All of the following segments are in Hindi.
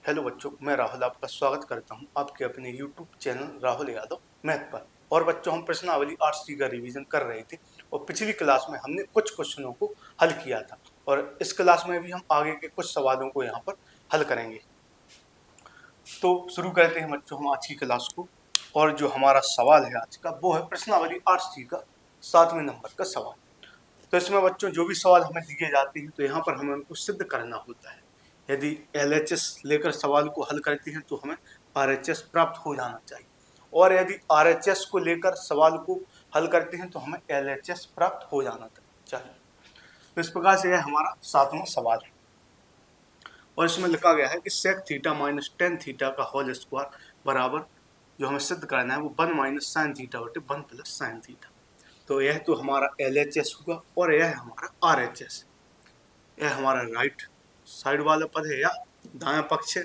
हेलो बच्चों, मैं राहुल आपका स्वागत करता हूं आपके अपने YouTube channel Rahul Yadav math पर। और बच्चों, हम प्रश्नावली 8C का रिवीजन कर रहे थे और पिछली क्लास में हमने कुछ क्वेश्चनों को हल किया था और इस क्लास में भी हम आगे के कुछ सवालों को यहाँ पर हल करेंगे। तो शुरू करते हैं बच्चों हम आज की क्लास को। और जो हमारा सवाल है आज का वो है प्रश्नावली 8C का 7वें नंबर का सवाल। तो इसमें बच्चों जो भी सवाल हमें दिए जाते हैं तो यहाँ पर हमें उनको सिद्ध करना होता है। यदि LHS लेकर सवाल को हल करते हैं तो हमें RHS प्राप्त हो जाना चाहिए, और यदि RHS को लेकर सवाल को हल करते हैं तो हमें LHS प्राप्त हो जाना चाहिए। तो इस प्रकार से यह हमारा 7वां सवाल है और इसमें लिखा गया है कि sec theta minus tan theta का होल स्क्वायर बराबर, जो हमें सिद्ध करना है वो 1 माइनस साइन थीटा बटे 1 प्लस साइन थीटा। तो यह तो हमारा LHS होगा और यह हमारा RHS। यह हमारा राइट साइड वाला पद है या दायां पक्ष है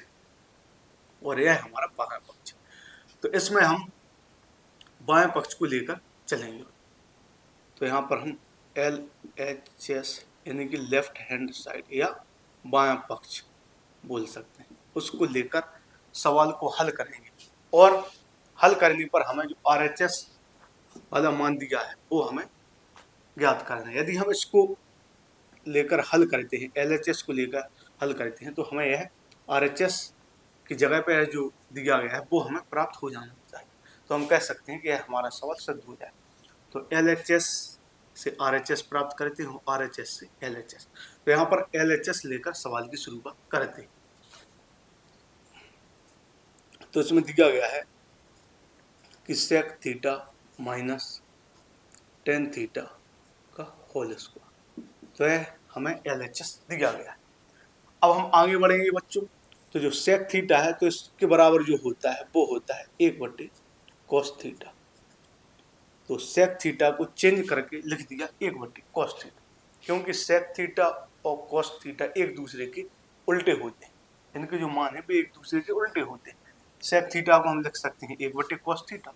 और यह हमारा बायां पक्ष। तो इसमें हम बाएं पक्ष को लेकर चलेंगे। तो यहाँ पर हम LHS यानी कि लेफ्ट हैंड साइड या बायां पक्ष बोल सकते हैं, उसको लेकर सवाल को हल करेंगे। और हल करने पर हमें जो RHS वाला मान दिया है वो हमें ज्ञात करना है। यदि हम इसको लेकर हल करते हैं, LHS को लेकर हल करते हैं, तो हमें यह RHS की जगह पे जो दिया गया है वो हमें प्राप्त हो जाना चाहिए। तो हम कह सकते हैं कि यह हमारा सवाल सिद्ध हो जाए। तो LHS से RHS प्राप्त करते हैं, RHS से LHS। तो यहाँ पर LHS लेकर सवाल की शुरुआत करते हैं। तो इसमें दिया गया है कि sec theta minus tan theta का होल स्क्वायर, तो यह हमें LHS दिया गया है। अब हम आगे बढ़ेंगे बच्चों। तो जो सेक थीटा है तो इसके बराबर जो होता है वो होता है 1 बटे कॉस थीटा। तो सेक थीटा को चेंज करके लिख दिया 1 बटे कॉस थीटा, क्योंकि सेक थीटा और कॉस थीटा एक दूसरे के उल्टे होते हैं। इनके जो मान है वो एक दूसरे के उल्टे होते हैं। सेक थीटा को हम लिख सकते हैं 1 बटे कॉस थीटा।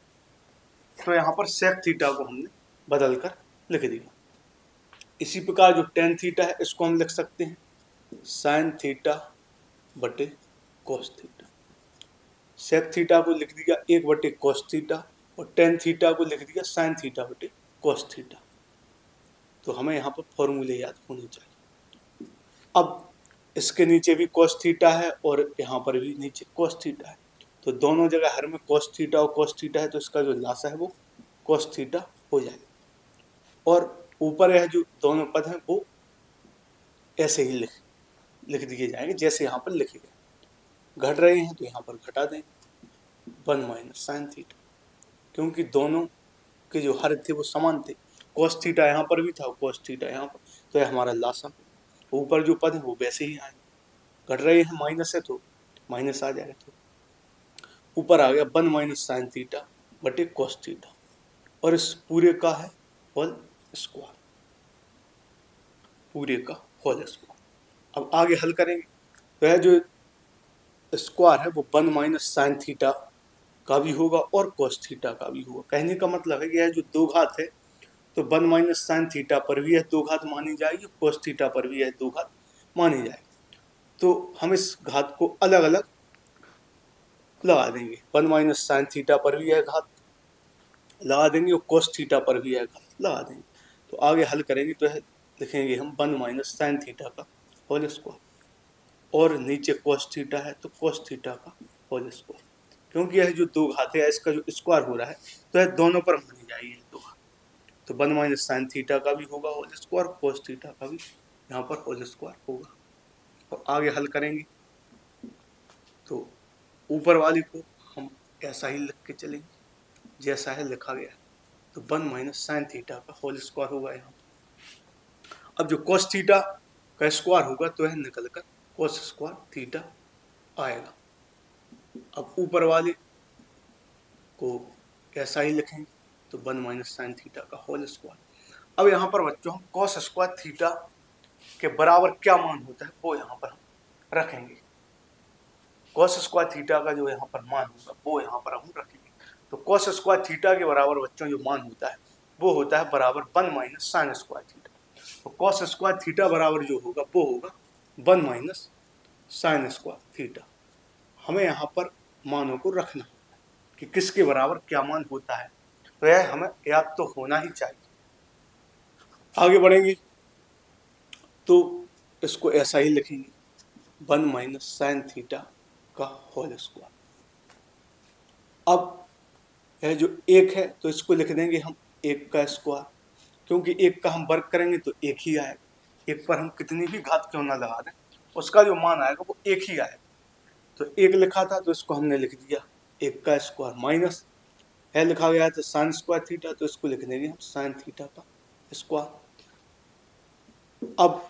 तो यहाँ पर सेक थीटा को हमने बदल कर लिख दिया। इसी प्रकार जो टेन थीटा है इसको हम लिख सकते हैं साइन थीटा बटे कॉस थीटा। सेक थीटा को लिख दिया 1 बटे कॉस थीटा और टेन थीटा को लिख दिया साइन थीटा बटे कॉस थीटा। तो हमें यहाँ पर फॉर्मूले याद होने चाहिए। अब इसके नीचे भी कॉस थीटा है और यहाँ पर भी नीचे कॉस थीटा है, तो दोनों जगह हर में कॉस थीटा और कॉस थीटा है, तो इसका जो लासा है वो कॉस थीटा हो जाएगा। और ऊपर यह जो दोनों पद हैं वो ऐसे ही लिख दिए जाएंगे जैसे यहाँ पर लिखे गए। घट रहे हैं तो यहाँ पर घटा दें 1 माइनस साइन थीटा, क्योंकि दोनों के जो हर थे वो समान थे। कॉस थीटा यहाँ पर भी था और कॉस थीटा यहाँ पर, तो यह हमारा लासा। ऊपर जो पद है वो वैसे ही आए। घट रहे हैं माइनस है तो माइनस आ जाएगा। तो ऊपर आ गया 1 माइनस साइन थीटा बटे कॉस थीटा, और इस पूरे का है होल स्क्वायर, पूरे का होल स्क्वायर। अब आगे हल करेंगे तो यह जो स्क्वायर है वो 1 माइनस साइन थीटा का भी होगा और कॉस थीटा का भी होगा। कहने का मतलब है कि यह जो दो घात है तो 1 माइनस साइन थीटा पर भी यह दो घात मानी जाएगी, कॉस थीटा पर भी यह दो घात मानी जाएगी। तो हम इस घात को अलग अलग लगा देंगे। 1 माइनस साइन थीटा पर भी यह घात लगा देंगे और कॉस थीटा पर भी यह घात लगा देंगे। तो आगे हल करेंगे तो यह लिखेंगे हम 1 माइनस साइन थीटा का होल स्क्वायर, और नीचे कॉस थीटा है तो कॉस थीटा का होल स्क्वायर। क्योंकि यह जो दो घात है इसका जो स्क्वायर हो रहा है तो यह दोनों पर मानी जाएगी दो घात। तो 1 माइनस साइन थीटा का भी होगा होल स्क्वायर, कॉस थीटा का भी यहाँ पर होल स्क्वायर होगा। और आगे हल करेंगे तो ऊपर वाली को हम ऐसा ही लिख के चलेंगे जैसा है लिखा गया। तो 1 माइनस साइन थीटा का होल स्क्वायर होगा यहाँ। अब जो कॉस थीटा का स्क्वायर होगा तो यह निकल कर कॉस स्क्वायर थीटा आएगा। अब ऊपर वाले को ऐसा ही लिखेंगे तो 1 माइनस साइन थीटा का होल स्क्वायर। अब यहाँ पर बच्चों हम कॉस स्क्वायर थीटा के बराबर क्या मान होता है वो यहाँ पर हम रखेंगे। कॉस स्क्वायर थीटा का जो यहाँ पर मान होगा वो यहाँ पर हम रखेंगे। तो कॉस स्क्वायर थीटा के बराबर बच्चों जो मान होता है वो होता है बराबर 1 माइनस साइन स्क्वायर थीटा। तो कॉस स्क्वायर थीटा बराबर जो होगा वो होगा 1 माइनस साइन स्क्वायर थीटा। हमें यहाँ पर मानों को रखना कि किसके बराबर क्या मान होता है, तो यह हमें याद तो होना ही चाहिए। आगे बढ़ेंगे तो इसको ऐसा ही लिखेंगे, 1 माइनस साइन थीटा का होल स्क्वायर। अब यह जो एक है तो इसको लिख देंगे हम एक का स्क्वायर, क्योंकि एक का हम वर्ग करेंगे तो एक ही आएगा। एक पर हम कितनी भी घात क्यों ना लगा दें, उसका जो मान आएगा वो एक ही आएगा। तो एक लिखा था तो इसको हमने लिख दिया एक का स्क्वायर, माइनस है लिखा गया था साइन स्क्वायर थीटा, तो इसको लिख देंगे हम साइन थीटा का स्क्वायर। अब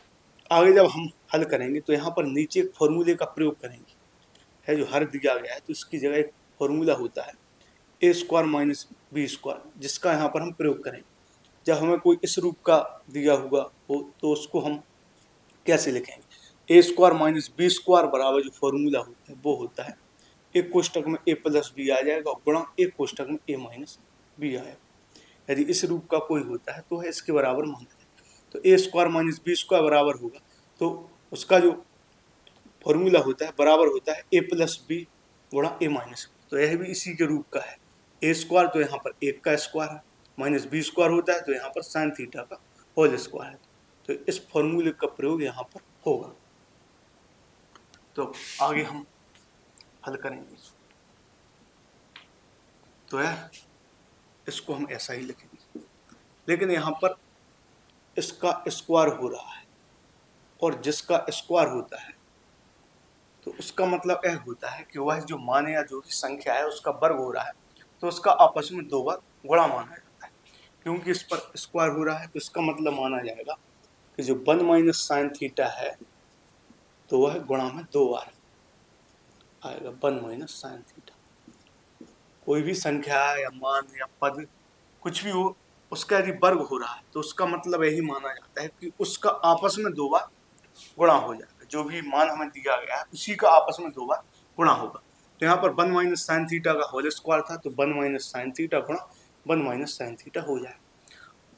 आगे जब हम हल करेंगे तो यहाँ पर नीचे एक फॉर्मूले का प्रयोग करेंगे, है जो हर दिया गया है तो इसकी जगह एक फॉर्मूला होता है ए स्क्वायर माइनस बी स्क्वायर, जिसका यहाँ पर हम प्रयोग करेंगे। जब हमें कोई इस रूप का दिया हुआ हो तो उसको हम कैसे लिखेंगे, ए स्क्वायर माइनस बी स्क्वायर बराबर जो फॉर्मूला होता है वो होता है एक कोष्टक में ए प्लस बी आ जाएगा गुणा एक कोष्टक में ए माइनस बी आएगा। यदि इस रूप का कोई होता है तो है इसके बराबर माना जाए, तो ए स्क्वायर माइनस बी स्क्वायर बराबर होगा, तो उसका जो फॉर्मूला होता है बराबर होता है ए प्लस बी गुणा ए माइनस बी। तो यह भी इसी के रूप का है, ए स्क्वायर तो यहाँ पर एक का स्क्वायर है, माइनस बी स्क्वायर होता है तो यहाँ पर साइन थीटा का होल स्क्वायर है। तो इस फॉर्मूले का प्रयोग यहाँ पर होगा। तो आगे हम हल करेंगे तो यह इसको हम ऐसा ही लिखेंगे, लेकिन यहाँ पर इसका स्क्वायर हो रहा है और जिसका स्क्वायर होता है तो उसका मतलब यह होता है कि वह जो मान या जो भी संख्या है उसका वर्ग हो रहा है तो उसका आपस में दो बार गुणा माना जाता है। क्योंकि इस पर स्क्वायर हो रहा है तो इसका मतलब माना जाएगा कि जो 1 माइनस साइन थीटा है तो वह गुणा में दो बार आएगा 1 माइनस साइन थीटा। कोई भी संख्या या मान या पद कुछ भी हो, उसका यदि वर्ग हो रहा है तो उसका मतलब यही माना जाता है कि उसका आपस में दो बार गुणा हो जाएगा। जो भी मान हमें दिया गया है उसी का आपस में दो बार गुणा होगा। तो यहाँ पर 1 माइनस साइन थीटा का होल स्क्वायर था तो 1 माइनस साइन थीटा गुणा 1 माइनस साइन थीटा हो जाएगा।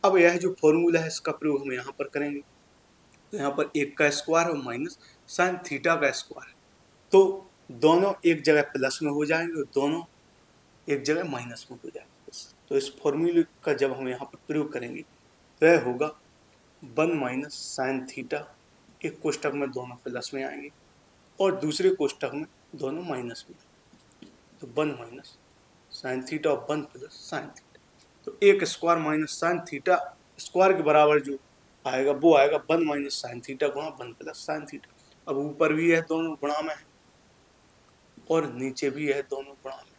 अब यह जो फॉर्मूला है इसका प्रयोग हम यहाँ पर करेंगे, तो यहाँ पर एक का स्क्वायर और माइनस साइन थीटा का स्क्वायर है, तो दोनों एक जगह प्लस में हो जाएंगे और दोनों एक जगह माइनस में हो जाएंगे। तो इस फॉर्मूले का जब हम यहाँ पर प्रयोग करेंगे तो यह होगा 1 माइनस साइन थीटा, एक कोष्टक में दोनों प्लस में आएंगे और दूसरे कोष्टक में दोनों माइनस में, तो 1 माइनस साइन थीटा और 1 प्लस साइन थीटा। तो एक square minus sine theta square के बराबर जो आएगा वो आएगा 1 माइनस साइन थीटा गुणा 1 प्लस साइन थीटा। अब ऊपर भी यह दोनों गुणा में है और नीचे भी यह दोनों गुणा में,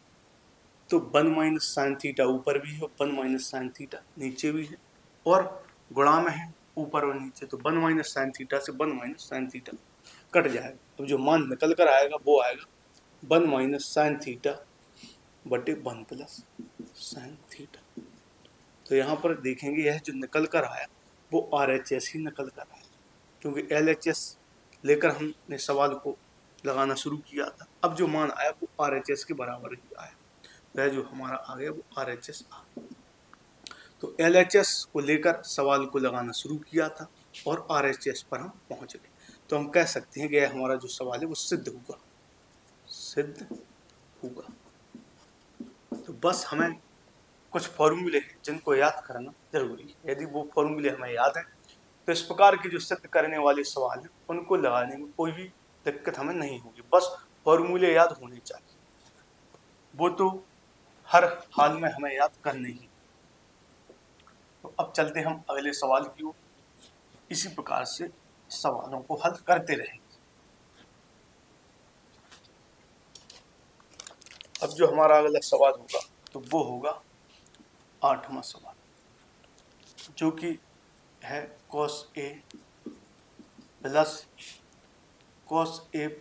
तो 1 माइनस साइन थीटा ऊपर भी है 1 माइनस साइन थीटा नीचे भी है और गुणा में है ऊपर और नीचे, तो 1 माइनस साइन थीटा से 1 माइनस साइन थीटा कट जाएगा। अब जो मान निकल कर आएगा वो आएगा 1 माइनस साइन थीटा बटे 1 प्लस साइन थीटा। तो यहाँ पर देखेंगे यह जो निकल कर आया वो RHS ही निकल कर आया, क्योंकि LHS लेकर हमने सवाल को लगाना शुरू किया था। अब जो मान आया वो RHS के बराबर ही आया, वह जो हमारा आ गया वो RHS आ गया। तो LHS को लेकर सवाल को लगाना शुरू किया था और RHS पर हम पहुंच गए, तो हम कह सकते हैं कि यह हमारा जो सवाल है वो सिद्ध हुआ, सिद्ध हुआ। तो बस हमें कुछ फॉर्मूले हैं जिनको याद करना जरूरी है। यदि वो फॉर्मूले हमें याद है तो इस प्रकार के जो सिद्ध करने वाले सवाल हैं उनको लगाने में कोई भी दिक्कत हमें नहीं होगी। बस फॉर्मूले याद होने चाहिए, वो तो हर हाल में हमें याद करने ही। तो अब चलते हम अगले सवाल की ओर, इसी प्रकार से सवालों को हल करते रहेंगे। अब जो हमारा अगला सवाल होगा तो वो होगा 8वां सवाल, जो कि है cos A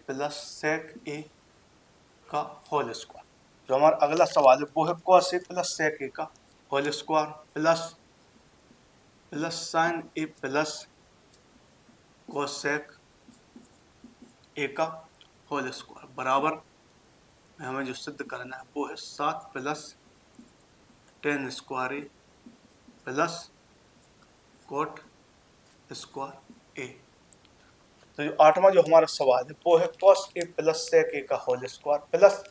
plus sec A का होल स्क्वायर। जो हमारा अगला सवाल है वो है cos A plus sec A का whole square plus sin A plus cosec A का होल स्क्वायर बराबर हमें जो सिद्ध करना है वो है 7 plus tan square A plus cot square A। तो जो 8वां जो हमारा सवाल है वो है cos a plus sec a का whole square plus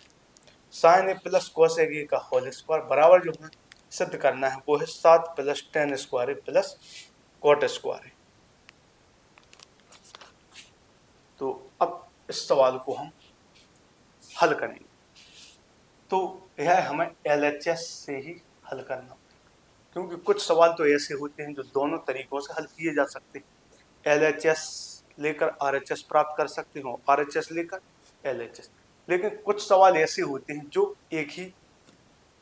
sin a plus cos a का होल स्क्वायर बराबर जो हमें सिद्ध करना है वो है 7 plus tan square a plus cot square a। तो अब इस सवाल को हम हल करेंगे। तो यह हमें LHS से ही हल करना, क्योंकि कुछ सवाल तो ऐसे होते हैं जो दोनों तरीकों से हल किए जा सकते हैं। LHS लेकर RHS प्राप्त कर सकते हो, RHS लेकर LHS। लेकिन कुछ सवाल ऐसे होते हैं जो एक ही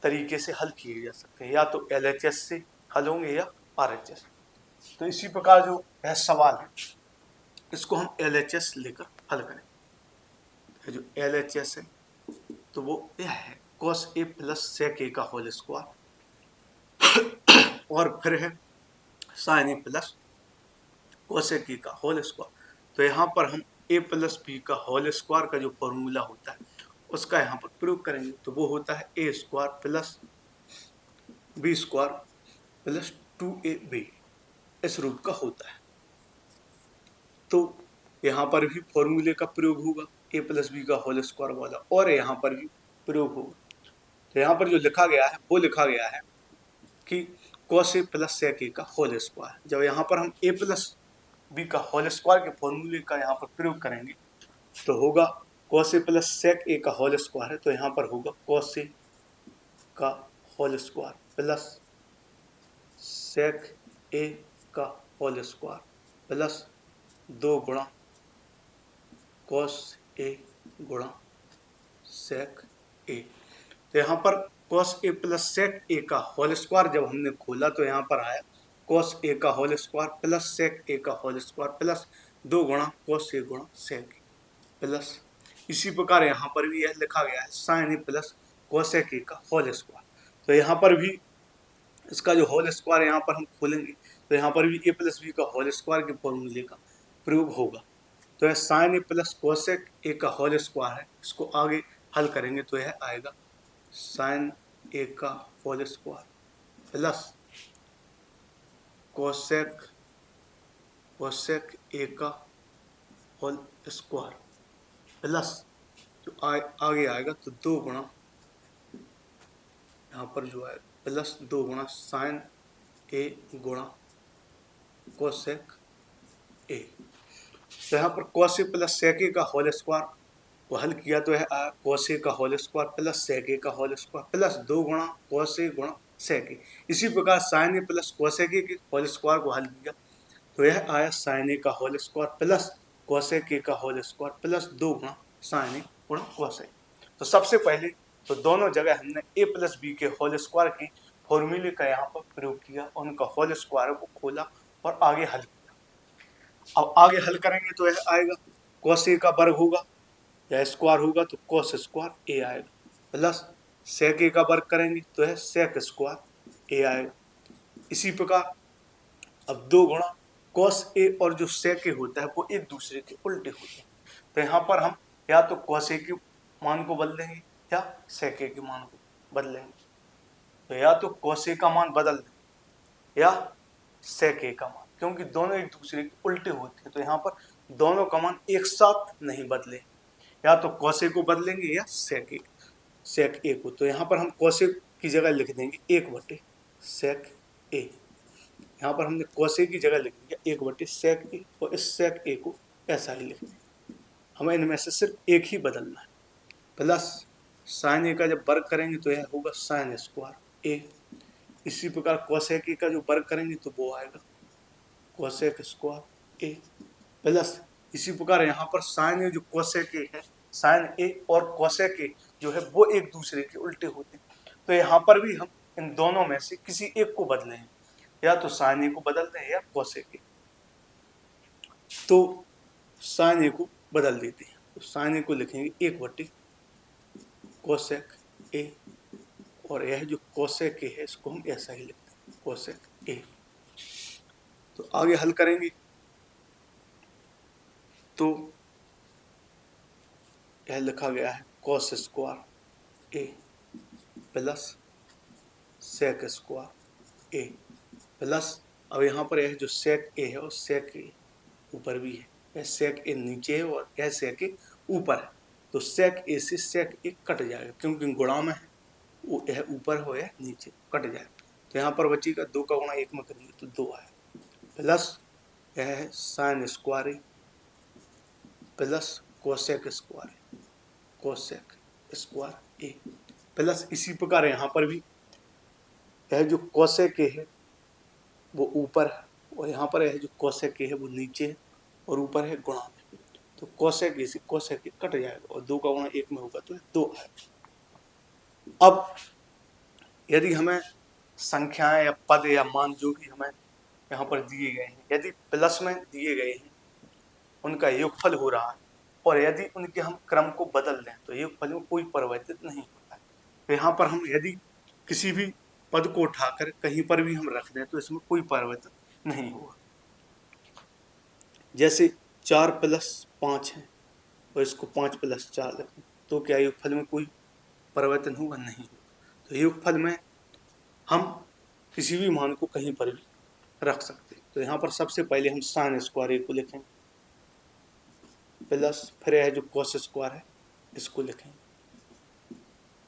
तरीके से हल किए जा सकते हैं, या तो LHS से हल होंगे या RHS। तो इसी प्रकार जो यह सवाल है इसको हम LHS लेकर हल करें। जो LHS है तो वो यह है cos a plus sec a का होल स्क्वायर और फिर है sin a plus cos a का होल स्क्वायर। तो यहाँ पर हम a प्लस b का होल स्क्वायर का जो फॉर्मूला होता है उसका यहाँ पर प्रयोग करेंगे। तो वो होता है a square plus b square plus 2ab, इस रूप का होता है। तो यहाँ पर भी फॉर्मूले का प्रयोग होगा a प्लस बी का होल स्क्वायर वाला, और यहाँ पर भी प्रयोग होगा। तो यहाँ पर जो लिखा गया है वो लिखा गया है कि cos a plus sec a का होल स्क्वायर। जब यहाँ पर हम a प्लस बी का होल स्क्वायर के फॉर्मूले का यहाँ पर प्रयोग करेंगे तो होगा cos a plus sec a का होल स्क्वायर है, तो यहाँ पर होगा cos a का whole square plus sec a का होल स्क्वायर प्लस 2 गुणा cos a गुणा sec a। तो यहाँ पर cos a plus sec a का होल स्क्वायर जब हमने खोला तो यहाँ पर आया cos a का whole square plus sec a का होल स्क्वायर प्लस 2 गुणा cos a गुणा sec a प्लस इसी प्रकार यहाँ पर भी यह लिखा गया है sin a plus cosec a का होल स्क्वायर। तो यहाँ पर भी इसका जो होल स्क्वायर यहाँ पर हम खोलेंगे तो यहाँ पर भी a प्लस बी का होल स्क्वायर के फॉर्मूले का प्रयोग होगा। तो यह sin a plus cosec a का होल स्क्वायर है, इसको आगे हल करेंगे तो यह आएगा sin a का whole square plus cosec a का होल स्क्वायर प्लस जो आगे आएगा तो 2 गुणा यहाँ पर जो है प्लस 2 गुणा sin a गुणा cosec a। तो यहाँ पर cos a plus sec a का होल स्क्वायर को हल किया तो यह आया cos a का whole square plus sec a का होल स्क्वायर प्लस 2 गुणा cos a गुणा sec a। इसी प्रकार sin a plus cosec a के होल स्क्वायर को हल किया तो यह आया sin a का whole square plus cosec a का होल स्क्वायर प्लस 2 गुणा sin a गुणा cos a। तो सबसे पहले तो दोनों जगह हमने a प्लस बी के होल स्क्वायर के फॉर्मूले का यहाँ पर प्रयोग किया, उनका होल स्क्वायर को खोला और आगे हल किया। अब आगे हल करेंगे तो यह आएगा cos a का वर्ग होगा या स्क्वायर होगा तो cos स्क्वायर a आएगा प्लस sec a का वर्ग करेंगे तो यह sec स्क्वायर a आएगा। इसी प्रकार अब 2 गुणा cos a और जो sec a होता है वो एक दूसरे के उल्टे होते हैं। तो यहाँ पर हम या तो cos a के मान को बदलेंगे या sec a के मान को बदलेंगे। तो या तो cos a का मान बदल दें या sec a का मान, क्योंकि दोनों एक दूसरे के उल्टे होते हैं। तो यहाँ पर दोनों का मान एक साथ नहीं बदले, या तो cos a को बदलेंगे या sec a को। तो यहाँ पर हम cos a की जगह लिख देंगे 1/sec a। यहाँ पर हमने cos a की जगह लिख दिया 1/sec a और इस sec a को ऐसा ही लिख देंगे। हमें इनमें से सिर्फ एक ही बदलना है प्लस sin a का जब वर्ग करेंगे तो यह होगा sin स्क्वायर a। इसी प्रकार cosec a का जो वर्ग करेंगे तो वो आएगा cosec स्क्वायर a प्लस इसी प्रकार यहाँ पर sin a जो cosec a है, sin a और cosec a जो है वो एक दूसरे के उल्टे होते हैं। तो यहाँ पर भी हम इन दोनों में से किसी एक को बदलें, या तो sin a को बदल दें या cosec a। तो sin a को बदल देते हैं, तो sin a को लिखेंगे 1/cosec a और यह जो cosec a है इसको हम ऐसा ही लिखते हैं cosec a। तो आगे हल करेंगे तो यह लिखा गया है cos square a plus sec square a plus अब यहाँ पर यह जो sec a है और sec a ऊपर भी है यह सेक ए नीचे है और यह सेक ए ऊपर है, तो सेक ए से सेक ए कट जाएगा क्योंकि गुणा में है, वो यह ऊपर हो यह नीचे कट जाएगा। तो यहाँ पर बचेगा 2 का गुणा 1 में करेंगे तो 2 आएगा, प्लस यह है साइन स्क्वायर ए प्लस कोसेक स्क्वायर ए, कोसेक स्क्वायर ए प्लस इसी प्रकार यहाँ पर भी यह जो कोसेक ए है वो ऊपर है और यहाँ पर यह जो कोसेक ए है वो नीचे है और ऊपर है गुणा में, तो कोसेक ए से कोसेक ए कट जाएगा और 2 का गुणा 1 में होगा तो 2 है। अब यदि हमें संख्याएं या पद या मान जो भी हमें यहाँ पर दिए गए हैं, यदि प्लस में दिए गए हैं उनका योगफल हो रहा है और यदि उनके हम क्रम को बदल दें तो योगफल में कोई परिवर्तित नहीं होता है। तो यहाँ पर हम यदि किसी भी पद को उठाकर कहीं पर भी हम रख दें तो इसमें कोई परिवर्तन नहीं होगा। जैसे 4 + 5 है और इसको 5 + 4 रखें तो क्या योगफल में कोई परिवर्तन होगा? नहीं होगा। तो योगफल में हम किसी भी मान को कहीं पर भी रख सकते हैं। तो यहाँ पर सबसे पहले हम साइन स्क्वायर ए को लिखेंगे प्लस फिर यह जो कॉस स्क्वायर है इसको लिखेंगे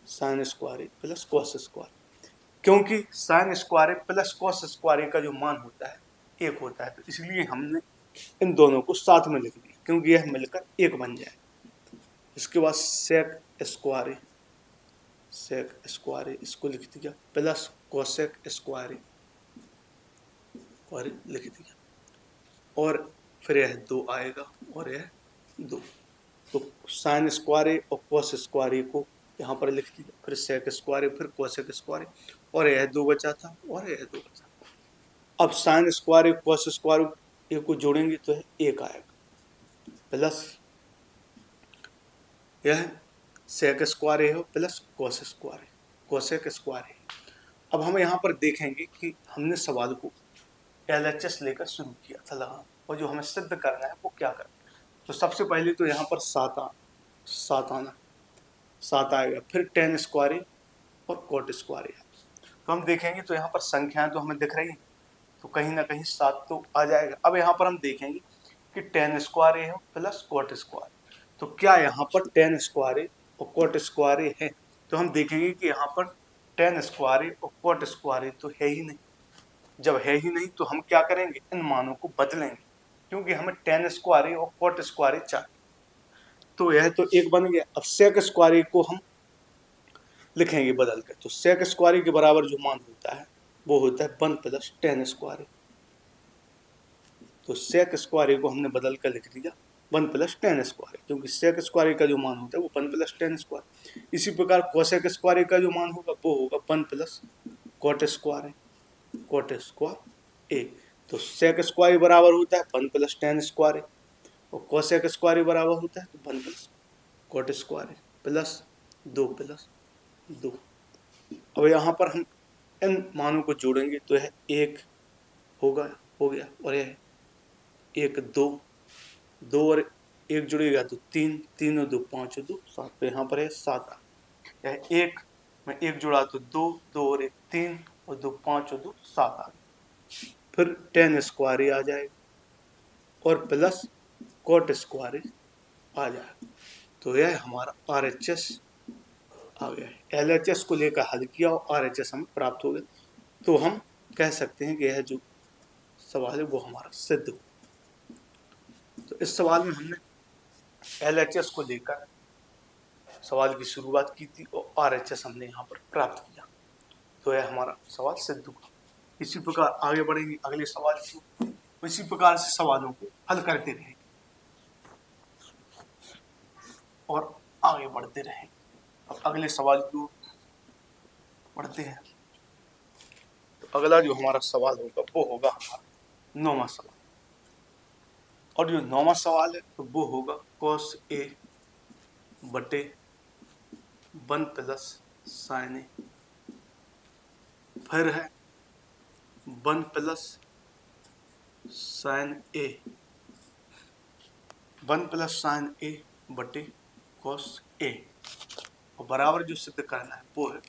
साइन स्क्वायर ए प्लस कॉस स्क्वायर, क्योंकि साइन स्क्वायर ए प्लस कॉस स्क्वायर ए का जो मान होता है 1 होता है, तो इसलिए हमने इन दोनों को साथ में लिख दिया क्योंकि यह मिलकर 1 बन जाए। इसके बाद सेक स्क्वायर ए, सेक स्क्वायर ए इसको लिख दिया प्लस कोसेक स्क्वायर ए और लिख दिया और फिर यह 2 आएगा और यह 2, तो साइन स्क्वायर ए और कॉस स्क्वायर ए को यहाँ पर लिख दिया, फिर सेक स्क्वायर ए फिर कोसेक स्क्वायर ए और यह 2 बचा था और यह 2 बचा। अब साइन स्क्वायर ए कॉस स्क्वायर ए को जोड़ेंगे तो यह 1 आएगा प्लस यह सेक स्क्वायर ए हो प्लस कॉस स्क्वायर ए कोसेक स्क्वायर ए। अब हम यहाँ पर देखेंगे कि हमने सवाल को LHS लेकर शुरू किया था लगाना और जो हमें सिद्ध करना है वो क्या करना है। तो सबसे पहले तो यहाँ पर 7 आना 7 आएगा, फिर tan स्क्वायर ए और कॉट स्क्वायर ए। तो हम देखेंगे तो यहाँ पर संख्याएं तो हमें दिख रही हैं तो कहीं ना कहीं 7 तो आ जाएगा। अब यहाँ पर हम देखेंगे कि tan स्क्वायर ए है प्लस कॉट स्क्वायर, तो क्या यहाँ पर tan स्क्वायर ए और कॉट स्क्वायर ए है? तो हम देखेंगे कि यहाँ पर tan स्क्वायर ए और कॉट स्क्वायर ए तो है ही नहीं। जब है ही नहीं तो हम क्या करेंगे, इन मानों को बदलेंगे क्योंकि हमें tan स्क्वायर ए और कॉट स्क्वायर ए चाहिए। तो यह तो 1 बन गया। अब सेक स्क्वायर ए को हम लिखेंगे बदल कर, तो सेक स्क्वायर ए के बराबर जो मान होता है वो होता है 1 + tan स्क्वायर ए। तो सेक स्क्वायर ए को हमने बदल कर लिख दिया 1 + tan स्क्वायर ए, क्योंकि सेक स्क्वायर ए का जो मान होता है वो 1 + tan स्क्वायर। इसी प्रकार कोसेक स्क्वायर ए का जो मान होगा वो होगा 1 + कॉट स्क्वायर ए, कॉट स्क्वायर ए। तो सेक स्क्वायर बराबर होता है 1 + tan स्क्वायर ए और कोसेक स्क्वायर बराबर होता है तो 1 + कॉट स्क्वायर ए प्लस 2 + 2। अब यहाँ पर हम इन मानों को जोड़ेंगे तो यह 1 होगा, हो गया, और यह 1 2 2 और 1 जुड़ेगा तो 3 3 और 2 5 और 2 7, तो यहाँ पर है 7 यह 1 में 1 जुड़ा तो 2 2 और 1 3 और 2 5 और 2 7 आ गया। फिर tan स्क्वायर ए आ जाएगा और प्लस कॉट स्क्वायर ए आ जाएगा। तो यह हमारा RHS आ गया है। LHS को लेकर हल किया और RHS हमें प्राप्त हो गया। तो हम कह सकते हैं कि यह जो सवाल है वो हमारा सिद्ध हो। तो इस सवाल में हमने LHS को लेकर सवाल की शुरुआत की थी और RHS हमने यहाँ पर प्राप्त किया, तो यह हमारा सवाल सिद्ध हुआ। इसी प्रकार आगे बढ़ेंगे अगले सवाल की, इसी प्रकार से सवालों को हल करते रहेंगे और आगे बढ़ते रहेंगे। अब अगले सवाल की ओर बढ़ते हैं। तो अगला जो हमारा सवाल होगा वो होगा हमारा 9वां सवाल, और जो 9वां सवाल है तो वो होगा cos A बटे 1 + sin A, फिर है 1 + sin A, 1 + sin A बटे cos A, और बराबर जो सिद्ध करना है वो है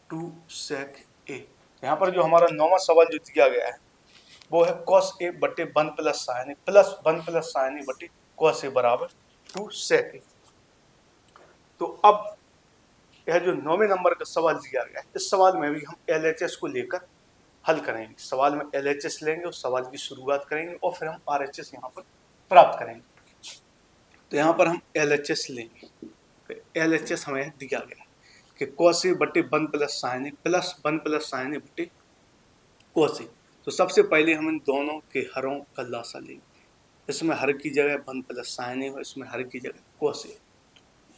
2 sec A। यहाँ पर जो हमारा 9वां सवाल जो दिया गया है वो है cos a बटे 1 प्लस साइन ए प्लस 1 प्लस साइन ए बटे cos a बराबर 2 sec a। तो अब यह जो 9वें नंबर का सवाल दिया गया है, इस सवाल में भी हम LHS को लेकर हल करेंगे। सवाल में LHS लेंगे और सवाल की शुरुआत करेंगे और फिर हम RHS यहाँ पर प्राप्त करेंगे। तो यहाँ पर हम LHS लेंगे। तो LHS हमें दिया गया है कि cos a बटे 1 प्लस साइन ए प्लस 1 प्लस साइन ए बटे cos a। तो सबसे पहले हम इन दोनों के हरों का लासा लेंगे। इसमें हर की जगह 1 प्लस साइन ए हो, इसमें हर की जगह cos a।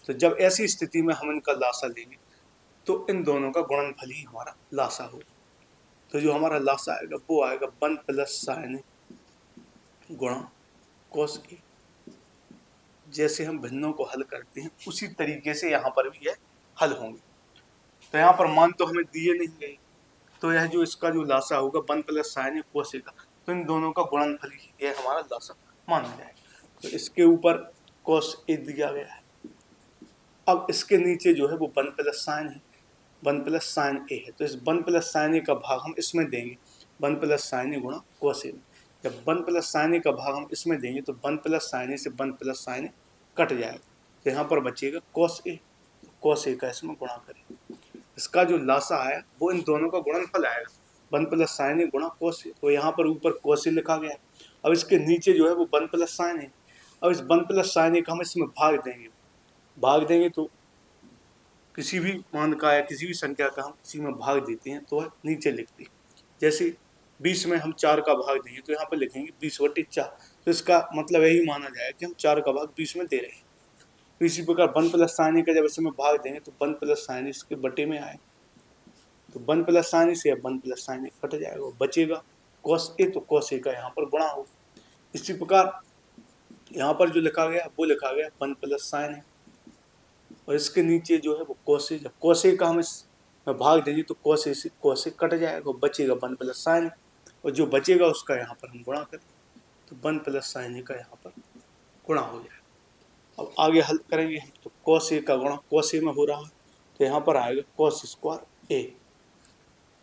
तो जब ऐसी स्थिति में हम इनका लासा लेंगे तो इन दोनों का गुणनफल ही हमारा लासा होगा। तो जो हमारा लासा आएगा वो आएगा 1 प्लस साइन ए गुणा cos a। जैसे हम भिन्नों को हल करते हैं उसी तरीके से यहाँ पर भी यह हल होंगे। तो यहाँ पर मान तो हमें दिए नहीं गए, तो यह जो इसका जो लासा होगा 1 plus sign A cos a का, तो इन दोनों का गुणनफल ही यह हमारा लासा माना जाएगा। तो इसके ऊपर cos a दिया गया है। अब इसके नीचे जो है वो 1 प्लस साइन है, 1 प्लस साइन ए है। तो इस 1 प्लस साइन ए का भाग हम इसमें देंगे 1 प्लस साइन ए गुणा cos a में। जब 1 प्लस साइन ए का भाग हम इसमें देंगे तो 1 प्लस साइन ए से 1 प्लस साइन ए कट जाएगा। तो यहाँ पर बचेगा cos a। cos a का इसमें गुणा करें। इसका जो लासा आया वो इन दोनों का गुणनफल आएगा 1 प्लस साइन ए गुणा cos a। तो यहाँ पर ऊपर cos a लिखा गया है। अब इसके नीचे जो है वो 1 प्लस साइन ए। अब इस 1 प्लस साइन ए का हम इसमें भाग देंगे तो किसी भी मान का या किसी भी संख्या का हम किसी में भाग देते हैं तो वह नीचे लिखते हैं। जैसे 20 में हम 4 का भाग देंगे तो यहाँ पर लिखेंगे 20/4। तो इसका मतलब यही माना जाए कि हम 4 का भाग 20 में दे रहे हैं। तो इसी प्रकार 1 प्लस साइन ए का जब इसमें भाग देंगे तो 1 प्लस साइन ए इसके बटे में आए, तो 1 प्लस साइन ए से 1 प्लस साइन ए कट जाएगा, बचेगा cos a। तो cos a का यहाँ पर गुणा होगा। इसी प्रकार यहाँ पर जो लिखा गया वो लिखा गया 1 प्लस साइन ए और इसके नीचे जो है वो cos a। जब cos a का हम इसमें भाग देंगे तो cos a से cos a कट जाएगा, बचेगा 1 प्लस साइन ए और जो बचेगा उसका यहाँ पर हम गुणा करें तो 1 प्लस साइन ए का यहाँ पर गुणा हो जाएगा। अब आगे हल करेंगे तो cos a का गुणा cos a में हो रहा है तो यहाँ पर आएगा cos square a।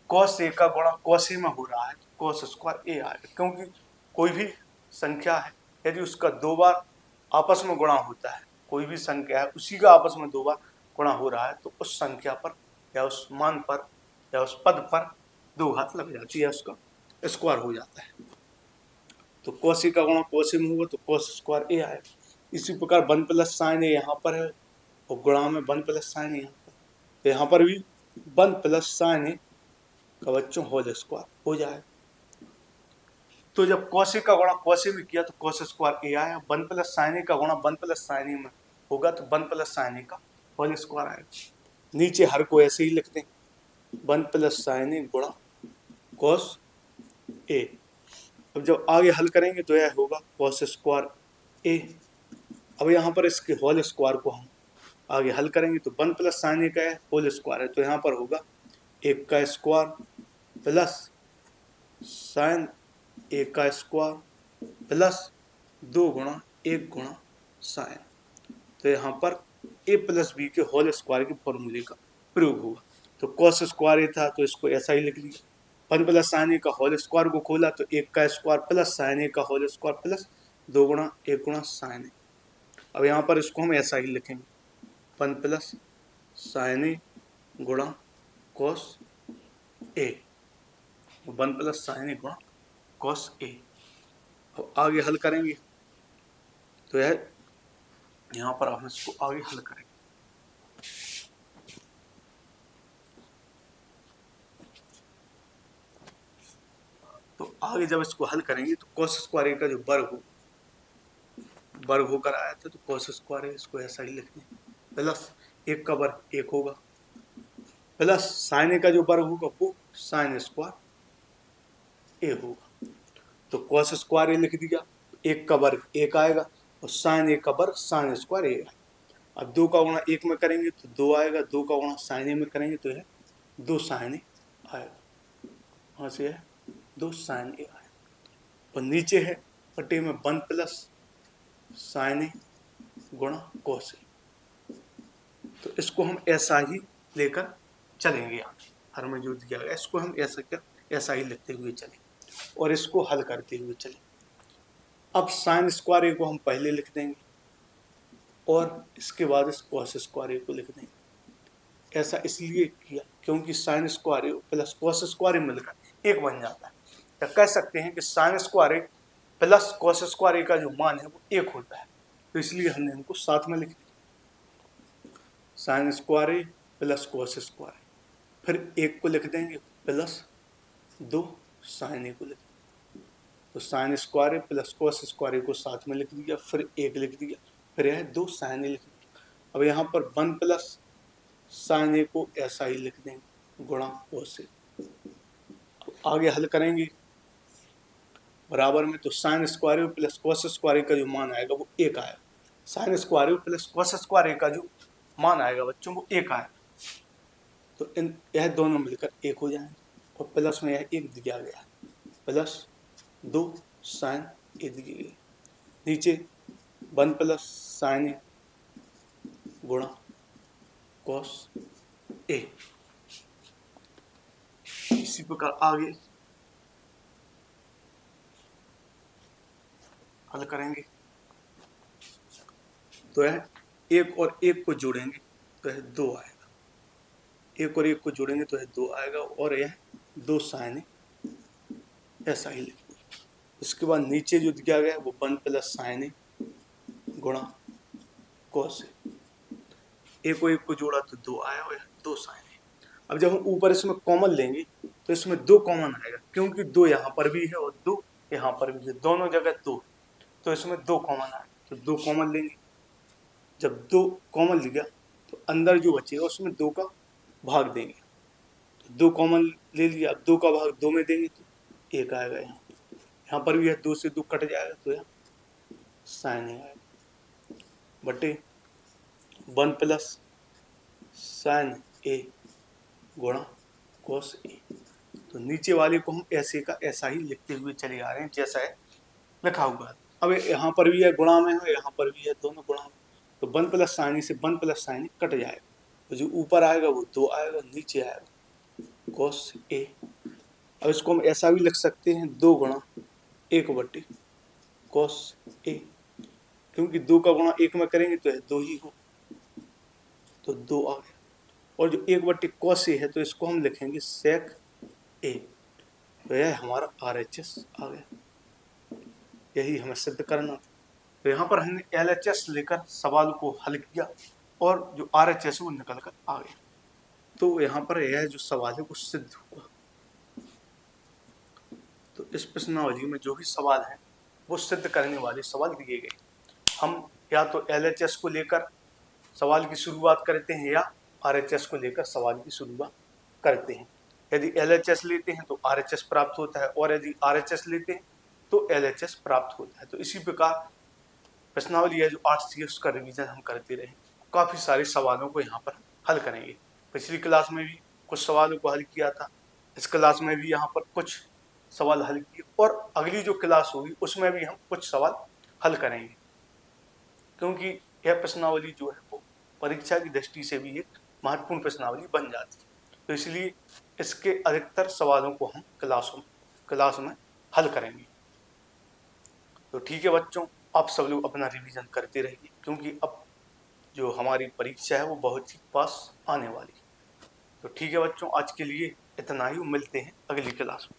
cos a का गुणा cos a में हो रहा है तो cos स्क्वायर a आएगा, क्योंकि कोई भी संख्या है यदि उसका 2 बार आपस में गुणा होता है, कोई भी संख्या है उसी का आपस में 2 बार गुणा हो रहा है तो उस संख्या पर या उस मान पर या उस पद पर 2 घात लग जाती है, उसका स्क्वायर हो जाता है। तो cos a का गुणा cos a में होगा तो cos स्क्वायर a आएगा। इसी प्रकार 1 प्लस साइन ए यहाँ पर है और गुणा में 1 प्लस साइन ए यहाँ पर, तो यहाँ पर भी 1 प्लस साइन ए का बच्चों होल स्क्वायर हो जाएगा। तो जब cos a का गुणा cos a में किया तो cos स्क्वायर a आया। 1 प्लस साइन ए का गुणा 1 प्लस साइन ए में होगा तो 1 प्लस साइन ए का होल स्क्वायर आएगा। नीचे हर को ऐसे ही लिखते हैं 1 प्लस साइन ए गुणा cos a। अब जब आगे हल करेंगे तो यह होगा cos स्क्वायर a। अब यहाँ पर इसके होल स्क्वायर को हम आगे हल करेंगे तो 1 प्लस साइन ए का होल स्क्वायर है तो यहाँ पर होगा 1 का स्क्वायर प्लस साइन ए का स्क्वायर प्लस 2 गुणा 1 गुणा साइन। तो यहाँ पर a प्लस बी के होल स्क्वायर के फॉर्मूले का प्रयोग होगा। तो cos स्क्वायर ए था तो इसको ऐसा ही लिख लिया। 1 प्लस साइन ए का होल स्क्वायर को खोला तो 1 का स्क्वायर प्लस साइन ए का होल स्क्वायर प्लस 2 गुणा 1 गुणा साइन ए। अब यहाँ पर इसको हम ऐसा ही लिखेंगे 1 प्लस साइन ए गुणा cos a, 1 प्लस साइन ए गुणा cos a। अब आगे हल करेंगे तो यह यहाँ पर हम इसको आगे हल करेंगे। तो आगे जब इसको हल करेंगे तो cos स्क्वायर ए का जो वर्ग होकर आया था तो cos स्क्वायर ए इसको ऐसा ही लिखते हैं प्लस 1 का वर्ग 1 होगा प्लस साइन ए का जो वर्ग होगा वो साइन स्क्वायर ए होगा। तो cos स्क्वायर ए लिख दिया, 1 का वर्ग 1 आएगा और साइन ए का वर्ग साइन स्क्वायर ए आएगा। अब 2 का गुणा 1 में करेंगे तो 2 आएगा, 2 का गुणा साइन ए में करेंगे तो यह 2 साइन ए आएगा। वहाँ से है 2 साइन ए आएगा और नीचे है बटे में 1 प्लस साइन ए गुणा cos ए। तो इसको हम ऐसा ही लेकर चलेंगे। आगे हर में जो दिया गया इसको हम ऐसा ही लिखते हुए चलेंगे। और इसको हल करते हुए चले। अब साइन स्क्वायर ए को हम पहले लिख देंगे और इसके बाद इस कॉस स्क्वायर ए को लिख देंगे। ऐसा इसलिए किया क्योंकि साइन स्क्वायर ए प्लस कॉस स्क्वायर ए मिलकर एक बन जाता है। तो कह सकते हैं कि साइन स्क्वायर ए प्लस कॉस स्क्वायर ए का जो मान है वो एक होता है, तो इसलिए हमने इनको साथ में लिख दिया। साइन स्क्वायर ए प्लस कॉस स्क्वायर ए, फिर एक को लिख देंगे प्लस 2 साइन ए को लिख देंगे। तो साइन स्क्वायर ए प्लस कॉस स्क्वायर ए को साथ में लिख दिया, फिर एक लिख दिया, फिर यह 2 साइन ए लिख दिया। अब यहाँ पर 1 प्लस साइन ए को ऐसा ही लिख देंगे गुणा कॉस ए। आगे हल करेंगे बराबर में, तो साइन स्क्वायर ए प्लस कॉस स्क्वायर ए का जो मान आएगा वो एक आएगा। साइन स्क्वायर ए प्लस कॉस स्क्वायर ए का जो मान आएगा बच्चों वो एक आएगा, तो इन यह दोनों मिलकर एक हो जाएंगे और प्लस में यह एक दिया गया प्लस 2 साइन ए दिए गए। नीचे 1 प्लस साइन ए गुणा कॉस ए। इसी प्रकार आगे हल करेंगे, तो यह एक और एक को जोड़ेंगे तो यह 2 आएगा, एक और एक को जोड़ेंगे तो यह 2 आएगा और यह 2 साइन ए ऐसा ही लिखेंगे। इसके बाद नीचे जो दिया गया है वो 1 प्लस साइन ए गुणा कॉस ए। एक और एक को जोड़ा तो 2 आया और 2 साइन ए। अब जब हम ऊपर इसमें कॉमन लेंगे तो इसमें 2 कॉमन आएगा, क्योंकि 2 यहाँ पर भी है और 2 यहाँ पर भी है, दोनों जगह 2, तो इसमें 2 कॉमन आएगा, तो 2 कॉमन लेंगे। जब 2 कॉमन लिया तो अंदर जो बचेगा उसमें 2 का भाग देंगे, तो 2 कॉमन ले लिया। अब 2 का भाग 2 में देंगे तो 1 आएगा। यहाँ पर भी है, 2 से 2 कट जाएगा तो यहाँ साइन ए आएगा बटे 1 प्लस साइन ए गुणा कॉस ए। तो नीचे वाले को हम ऐसे का ऐसा ही लिखते हुए चले आ रहे हैं जैसा है लिखा हुआ है। अब यहाँ पर भी है गुणा में है, यहाँ पर भी है, दोनों गुणा में, तो 1 प्लस साइन ए से 1 प्लस साइन ए कट जाएगा, तो जो ऊपर आएगा वो 2 आएगा, नीचे आएगा कॉस ए। अब इसको हम ऐसा भी लिख सकते हैं 2 गुणा 1 बटे कॉस ए, क्योंकि 2 का गुणा 1 में करेंगे तो यह 2 ही हो, तो 2 आ गया। और जो 1 बटे कॉस ए है तो इसको हम लिखेंगे सेक ए, तो यह हमारा RHS आ गया। यही हमें सिद्ध करना था। तो यहाँ पर हमने LHS लेकर सवाल को हल किया और जो RHS वो निकल कर आ गया। तो यहाँ पर यह जो सवाल है वो सिद्ध हुआ। तो इस प्रश्नावली में जो भी सवाल है वो सिद्ध करने वाले सवाल दिए गए। हम या तो LHS को लेकर सवाल की शुरुआत करते हैं या RHS को लेकर सवाल की शुरुआत करते हैं। यदि LHS लेते हैं तो RHS प्राप्त होता है और यदि RHS लेते हैं तो LHS प्राप्त होता है। तो इसी प्रकार प्रश्नावली है जो RCS का रिवीजन हम करते रहे, काफ़ी सारे सवालों को यहाँ पर हल करेंगे। पिछली क्लास में भी कुछ सवालों को हल किया था, इस क्लास में भी यहाँ पर कुछ सवाल हल किए और अगली जो क्लास होगी उसमें भी हम कुछ सवाल हल करेंगे, क्योंकि यह प्रश्नावली जो है वो परीक्षा की दृष्टि से भी एक महत्वपूर्ण प्रश्नावली बन जाती है। तो इसलिए इसके अधिकतर सवालों को हम क्लास में हल करेंगे। तो ठीक है बच्चों, आप सब लोग अपना रिवीजन करते रहिए, क्योंकि अब जो हमारी परीक्षा है वो बहुत ही पास आने वाली है। तो ठीक है बच्चों, आज के लिए इतना ही, मिलते हैं अगली क्लास में।